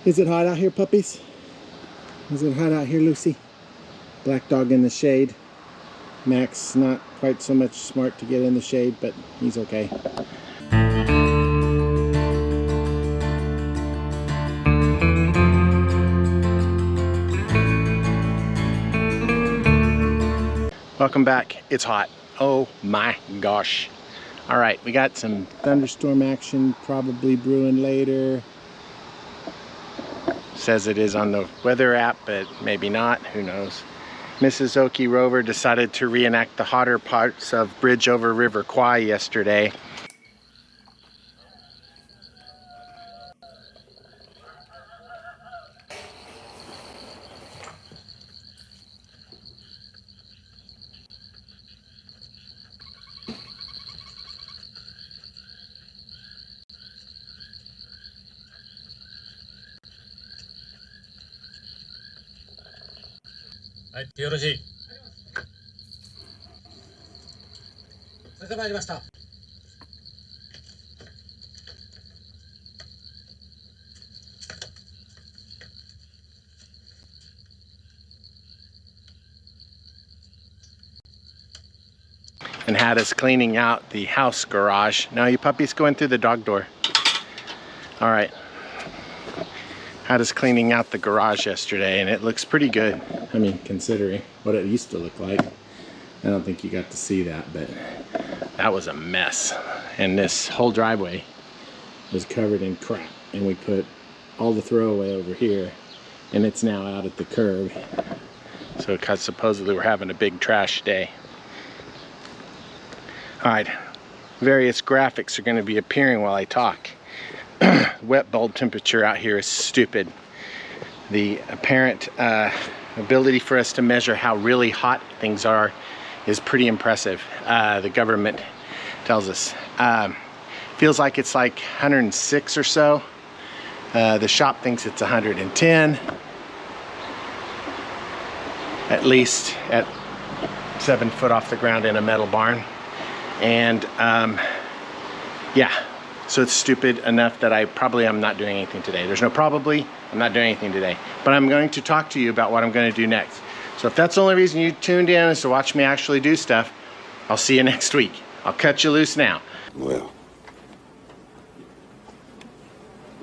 Is it hot out here, puppies? Is it hot out here, Lucy? Black dog in the shade. Max not quite so much smart to get in the shade, but he's okay. Welcome back. It's hot. Oh my gosh. All right, we got some thunderstorm action probably brewing later. Says it is on the weather app, but maybe not, who knows. Mrs. Okierover decided to reenact the hotter parts of Bridge over River Kwai yesterday.はい、よろしい。それで参りました。And had us cleaning out the house garage. Now you puppies go in through the dog door. All right. Had us cleaning out the garage yesterday, and it looks pretty good. I mean, considering what it used to look like. I don't think you got to see that, but that was a mess. And this whole driveway was covered in crap, and we put all the throwaway over here, and it's now out at the curb. So because supposedly we're having a big trash day. All right, various graphics are going to be appearing while I talk. Wet bulb temperature out here is stupid. The apparent ability for us to measure how really hot things are is pretty impressive. The government tells us. Feels like it's like 106 or so. The shop thinks it's 110. At least at 7 foot off the ground in a metal barn. And yeah. So it's stupid enough that I'm not doing anything today. There's no probably, I'm not doing anything today. But I'm going to talk to you about what I'm going to do next. So if that's the only reason you tuned in is to watch me actually do stuff, I'll see you next week. I'll cut you loose now. Well,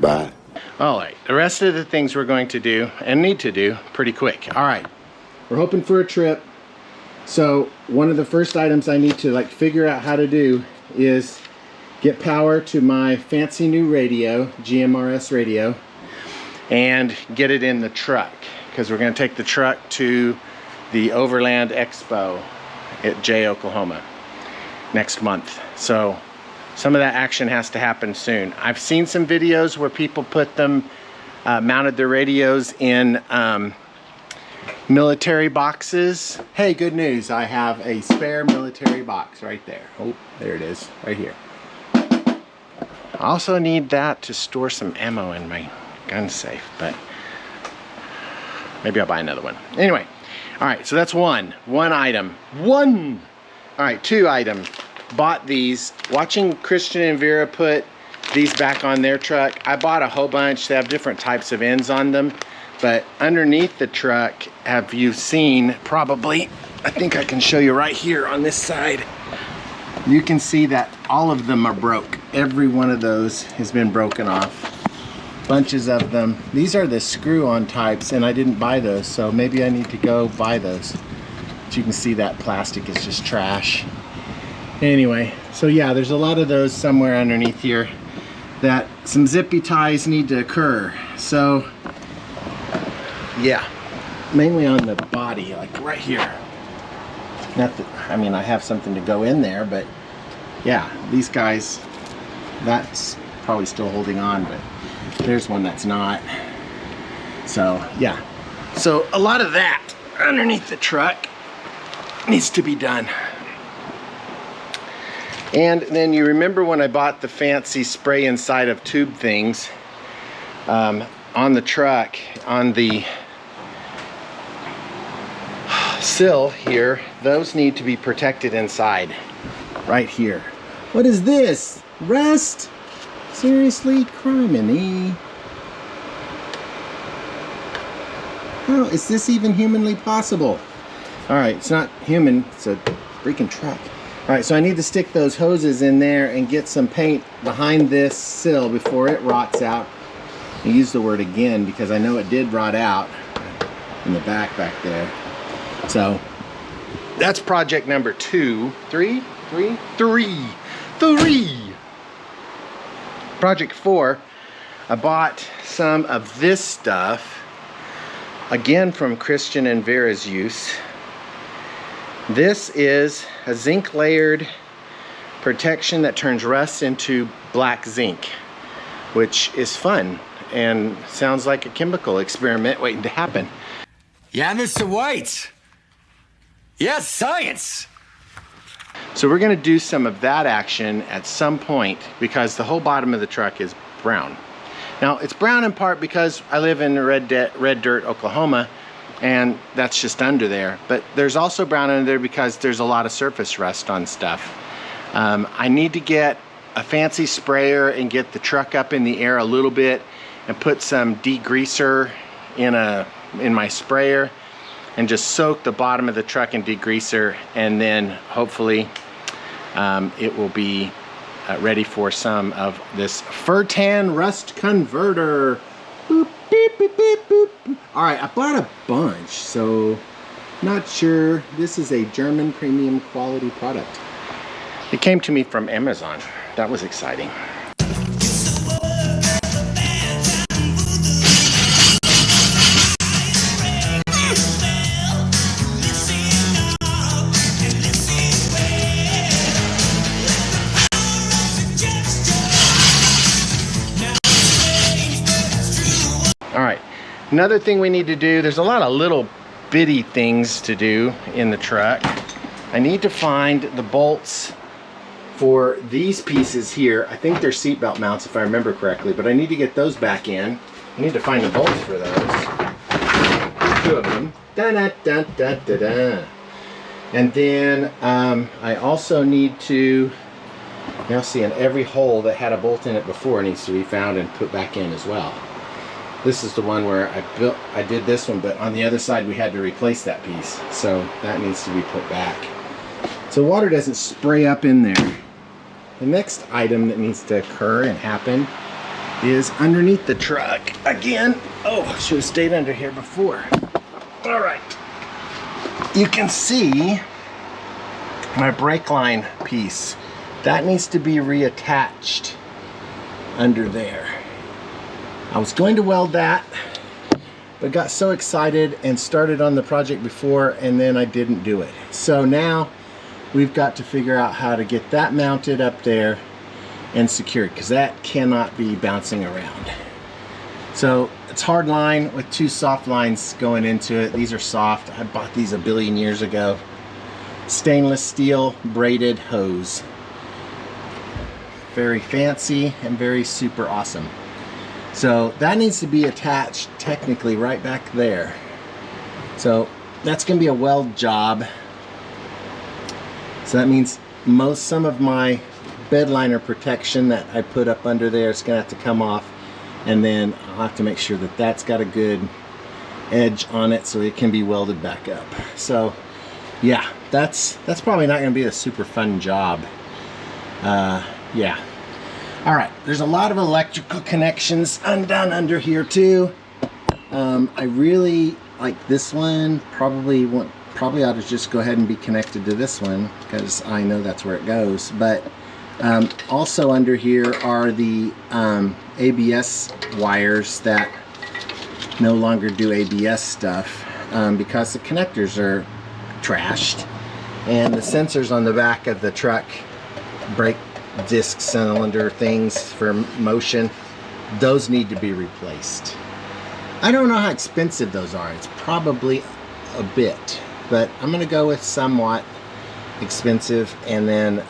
bye. All right, the rest of the things we're going to do and need to do pretty quick. All right, we're hoping for a trip. So one of the first items I need to figure out how to do is get power to my fancy new radio, GMRS radio, and get it in the truck, because we're going to take the truck to the Overland Expo at Jay, Oklahoma next month. So some of that action has to happen soon. I've seen some videos where people put them, mounted their radios in military boxes. Hey, good news, I have a spare military box right there. Oh, there it is, right here. I also need that to store some ammo in my gun safe, but maybe I'll buy another one. Anyway, all right, so that's one item. All right, 2 items. Bought these. Watching Christian and Vera put these back on their truck, I bought a whole bunch. They have different types of ends on them, but underneath the truck, have you seen probably, I think I can show you right here on this side. You can see that all of them are broke. Every one of those has been broken off. Bunches of them. These are the screw-on types, and I didn't buy those, so maybe I need to go buy those. But you can see that plastic is just trash. Anyway, so yeah, there's a lot of those somewhere underneath here that some zippy ties need to occur. So yeah, mainly on the body, like right here. Not that, I mean, I have something to go in there, but yeah, these guys, that's probably still holding on, but there's one that's not. So yeah, so a lot of that underneath the truck needs to be done. And then you remember when I bought the fancy spray inside of tube things on the truck, on the sill here, those need to be protected inside, right here. What is this? Rust? Seriously? Criminy. Oh, is this even humanly possible? All right, it's not human, it's a freaking truck. All right, so I need to stick those hoses in there and get some paint behind this sill before it rots out. I use the word again because I know it did rot out in the back there. So that's project number 2. 3. Project 4, I bought some of this stuff, again from Christian and Vera's use. This is a zinc layered protection that turns rust into black zinc, which is fun and sounds like a chemical experiment waiting to happen. Yeah, Mr. White. Yes, science. So we're going to do some of that action at some point because the whole bottom of the truck is brown. Now it's brown in part because I live in red dirt, Oklahoma, and that's just under there. But there's also brown under there because there's a lot of surface rust on stuff. I need to get a fancy sprayer and get the truck up in the air a little bit and put some degreaser in my sprayer and just soak the bottom of the truck in degreaser, and then hopefully it will be ready for some of this Furtan rust converter. Boop, beep, beep, beep, boop. All right, I bought a bunch, so not sure. This is a German premium quality product. It came to me from Amazon. That was exciting. All right, another thing we need to do, there's a lot of little bitty things to do in the truck. I need to find the bolts for these pieces here. I think they're seatbelt mounts if I remember correctly, but I need to get those back in. I need to find the bolts for those. 2 of them. Da -da -da -da -da -da. And then I also need to, now see, in every hole that had a bolt in it before needs to be found and put back in as well. This is the one where I did this one, but on the other side we had to replace that piece. So that needs to be put back. So water doesn't spray up in there. The next item that needs to occur and happen is underneath the truck. Again, oh, I should have stayed under here before. All right. You can see my brake line piece. That needs to be reattached under there. I was going to weld that, but got so excited and started on the project before, and then I didn't do it. So now we've got to figure out how to get that mounted up there and secured, because that cannot be bouncing around. So it's hard line with 2 soft lines going into it. These are soft. I bought these a billion years ago. Stainless steel braided hose. Very fancy and very super awesome. So that needs to be attached technically right back there. So that's going to be a weld job. So that means some of my bed liner protection that I put up under there is going to have to come off, and then I'll have to make sure that that's got a good edge on it so it can be welded back up. So yeah, that's probably not going to be a super fun job. Yeah. All right, there's a lot of electrical connections undone under here too. I really like this one. Probably ought to just go ahead and be connected to this one because I know that's where it goes. But also under here are the ABS wires that no longer do ABS stuff because the connectors are trashed, and the sensors on the back of the truck, brake disc cylinder things for motion, those need to be replaced. I don't know how expensive those are. It's probably a bit, but I'm gonna go with somewhat expensive, and then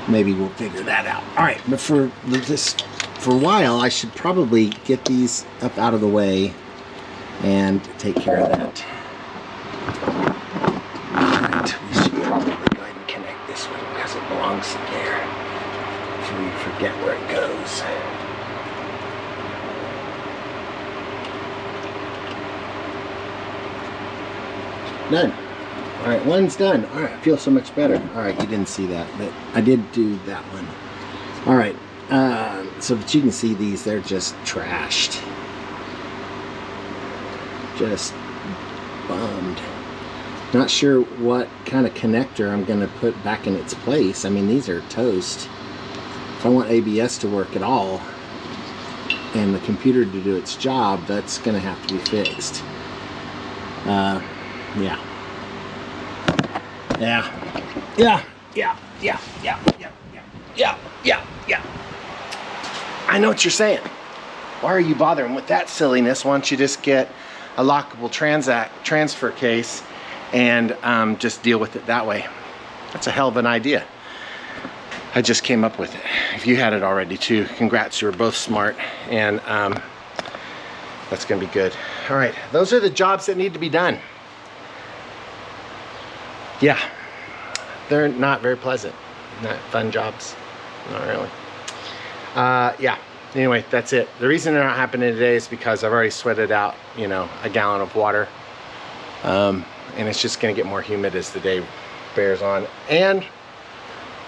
maybe we'll figure that out. All right, but for a while I should probably get these up out of the way and take care of that. Belongs there, so we forget where it goes. Done. All right, one's done. All right, I feel so much better. All right, you didn't see that, but I did do that one. All right, so that you can see these, they're just trashed. Just bummed. Not sure what kind of connector I'm going to put back in its place. I mean, these are toast. If I want ABS to work at all and the computer to do its job, that's going to have to be fixed. Yeah. I know what you're saying. Why are you bothering with that silliness? Why don't you just get a lockable transfer case and just deal with it that way? That's a hell of an idea. I just came up with it. If you had it already too, congrats, you were both smart, and that's gonna be good. All right, those are the jobs that need to be done. Yeah, they're not very pleasant, not fun jobs, not really. Yeah, anyway, that's it. The reason they're not happening today is because I've already sweated out, you know, a gallon of water. And it's just gonna get more humid as the day bears on. And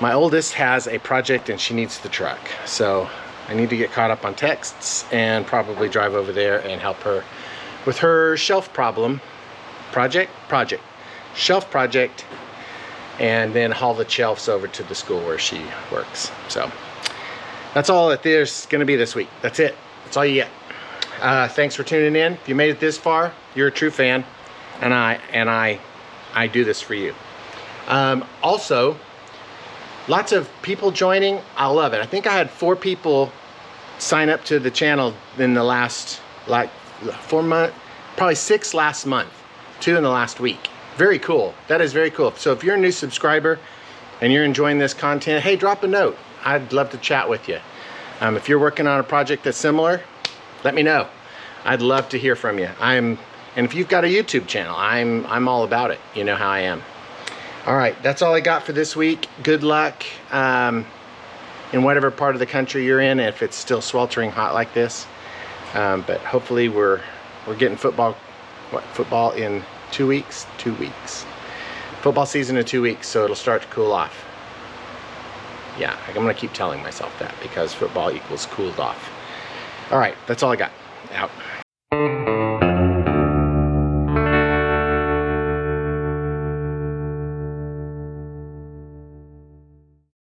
my oldest has a project and she needs the truck. So I need to get caught up on texts and probably drive over there and help her with her shelf shelf project, and then haul the shelves over to the school where she works. So that's all that there's gonna be this week. That's it. That's all you get. Thanks for tuning in. If you made it this far, you're a true fan, and I do this for you. Also, lots of people joining. I love it. I think I had 4 people sign up to the channel in the last 4 months, probably 6 last month, 2 in the last week. Very cool. That is very cool. So if you're a new subscriber and you're enjoying this content, hey, drop a note. I'd love to chat with you. If you're working on a project that's similar, let me know. I'd love to hear from you. And if you've got a YouTube channel, I'm all about it. You know how I am. All right, that's all I got for this week. Good luck in whatever part of the country you're in, if it's still sweltering hot like this. But hopefully we're getting football in 2 weeks? 2 weeks. Football season in 2 weeks, so it'll start to cool off. Yeah, I'm gonna keep telling myself that because football equals cooled off. All right, that's all I got. Out.